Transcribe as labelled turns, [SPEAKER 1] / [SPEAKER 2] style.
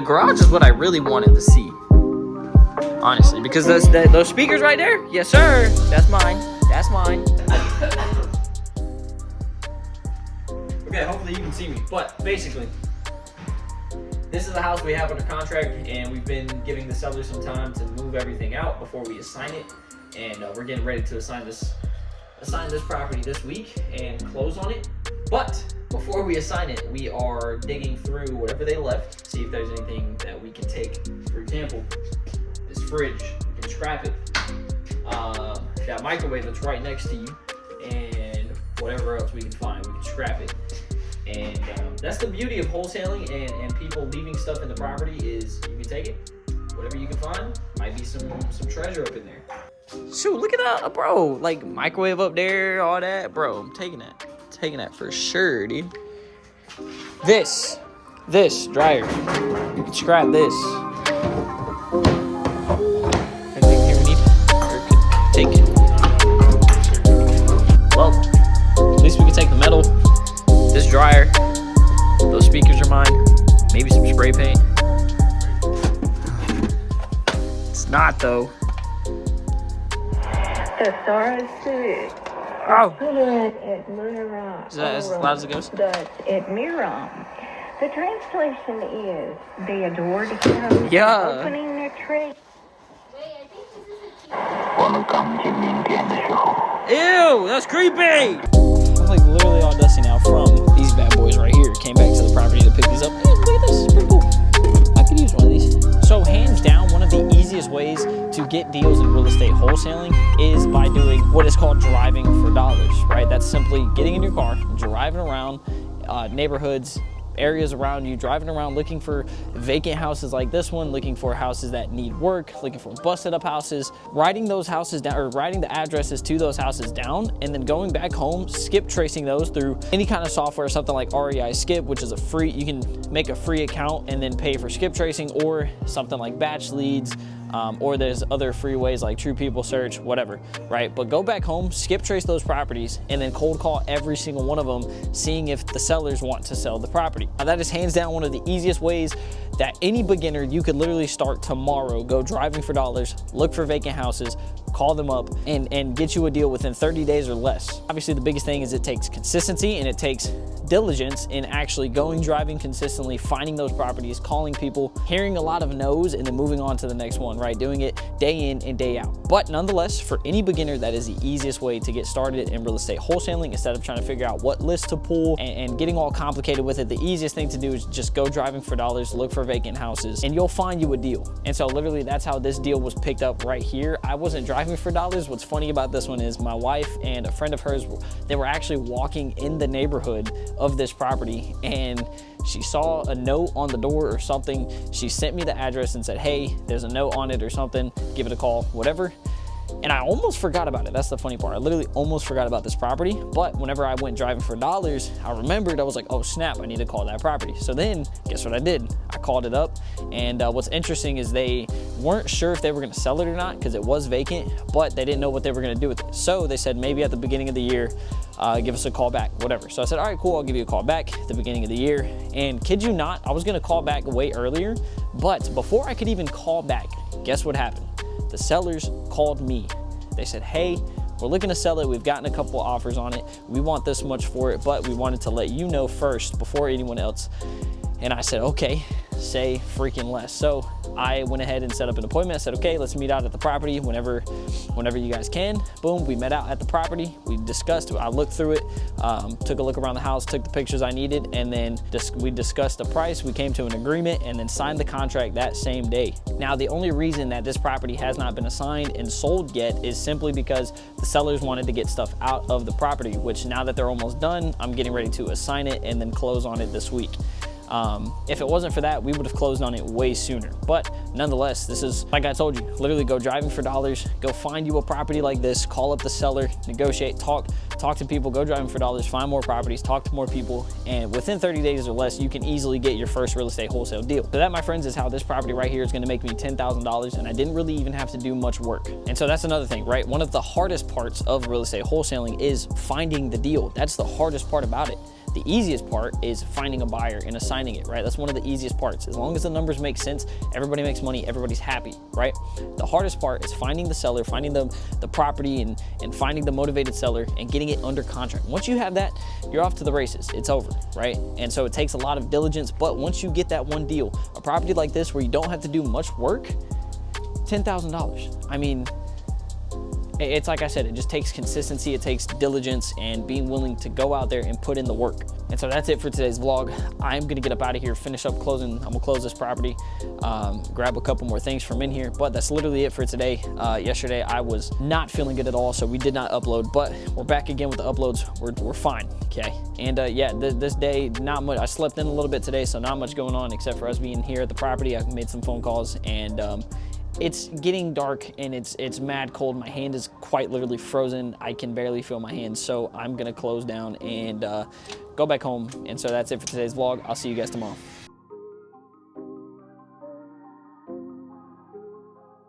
[SPEAKER 1] the garage is what I really wanted to see, honestly, because those speakers right there, yes sir, that's mine. That's mine. Okay, hopefully you can see me, but basically, this is the house we have under contract, and we've been giving the seller some time to move everything out before we assign it, and we're getting ready to assign this property this week and close on it. But before we assign it, we are digging through whatever they left, see if there's anything that we can take. For example, this fridge, we can scrap it. That microwave that's right next to you, and whatever else we can find, we can scrap it. And that's the beauty of wholesaling and people leaving stuff in the property is you can take it, whatever you can find. Might be some treasure up in there. Shoot, look at that, bro. Like microwave up there, all that, bro. I'm taking that. Taking that for sure, dude. This dryer, you can scrap this. Anything here we need or could take it. Well, at least we can take the metal. This dryer, those speakers are mine. Maybe some spray paint. It's not though. Oh. Is that as loud as it goes?
[SPEAKER 2] The translation is they adored him.
[SPEAKER 1] Yeah.
[SPEAKER 2] Opening their tree.
[SPEAKER 1] Ew, that's creepy. I'm like literally all dusty now from these bad boys right here. Came back to the property to pick these up. Look at this, it's pretty cool. I could use one of these. So hands down, one of the easiest ways to get deals in real estate wholesaling is by doing what is called driving for dollars, right? That's simply getting in your car, driving around neighborhoods, areas around you, driving around looking for vacant houses like this one, looking for houses that need work, looking for busted up houses, writing those houses down or writing the addresses to those houses down, and then going back home, skip tracing those through any kind of software, something like REI Skip, which is you can make a free account and then pay for skip tracing, or something like Batch Leads, or there's other free ways like True People Search, whatever, right? But go back home, skip trace those properties, and then cold call every single one of them, seeing if the sellers want to sell the property. Now that is hands down one of the easiest ways that any beginner, you could literally start tomorrow, go driving for dollars, look for vacant houses, call them up, and get you a deal within 30 days or less. Obviously the biggest thing is it takes consistency and it takes diligence in actually going driving consistently, finding those properties, calling people, hearing a lot of no's, and then moving on to the next one, right? Doing it day in and day out. But nonetheless, for any beginner, that is the easiest way to get started in real estate wholesaling. Instead of trying to figure out what list to pull and getting all complicated with it, the easiest thing to do is just go driving for dollars, look for vacant houses, and you'll find you a deal. And so literally that's how this deal was picked up right here. I wasn't driving for dollars. What's funny about this one is my wife and a friend of hers, they were actually walking in the neighborhood of this property, and she saw a note on the door or something. She sent me the address and said, hey, there's a note on it or something, give it a call, whatever. And I almost forgot about it. That's the funny part. I literally almost forgot about this property. But whenever I went driving for dollars, I remembered, I was like, oh snap, I need to call that property. So then guess what I did? I called it up. And what's interesting is they weren't sure if they were gonna sell it or not because it was vacant, but they didn't know what they were gonna do with it. So they said maybe at the beginning of the year, give us a call back, whatever. So I said, all right, cool, I'll give you a call back at the beginning of the year. And kid you not, I was gonna call back way earlier, but before I could even call back, guess what happened? The sellers called me. They said, hey, we're looking to sell it. We've gotten a couple offers on it. We want this much for it, but we wanted to let you know first before anyone else. And I said, okay, say freaking less. So I went ahead and set up an appointment. I said, okay, let's meet out at the property whenever you guys can. Boom, we met out at the property. We discussed, I looked through it, took a look around the house, took the pictures I needed, and then we discussed the price. We came to an agreement and then signed the contract that same day. Now, the only reason that this property has not been assigned and sold yet is simply because the sellers wanted to get stuff out of the property, which now that they're almost done, I'm getting ready to assign it and then close on it this week. If it wasn't for that, we would have closed on it way sooner. But nonetheless, this is, like I told you, literally go driving for dollars, go find you a property like this, call up the seller, negotiate, talk to people, go driving for dollars, find more properties, talk to more people, and within 30 days or less, you can easily get your first real estate wholesale deal. So that, my friends, is how this property right here is gonna make me $10,000, and I didn't really even have to do much work. And so that's another thing, right? One of the hardest parts of real estate wholesaling is finding the deal. That's the hardest part about it. The easiest part is finding a buyer and assigning it, right? That's one of the easiest parts. As long as the numbers make sense, everybody makes money, everybody's happy, right? The hardest part is finding the seller, finding the property, and finding the motivated seller and getting it under contract. Once you have that, you're off to the races. It's over, right? And so it takes a lot of diligence, but once you get that one deal, a property like this where you don't have to do much work, $10,000. I mean, it's like I said, it just takes consistency, it takes diligence, and being willing to go out there and put in the work. And so that's it for today's vlog. I'm gonna get up out of here, finish up closing. I'm gonna close this property, grab a couple more things from in here, but that's literally it for today. Yesterday I was not feeling good at all, so we did not upload, but we're back again with the uploads. We're fine, okay? And yeah, this day, not much. I slept in a little bit today, so not much going on except for us being here at the property. I made some phone calls, and it's getting dark and it's mad cold. My hand is quite literally frozen. I can barely feel my hand, so I'm gonna close down and go back home. And so that's it for today's vlog. I'll see you guys tomorrow.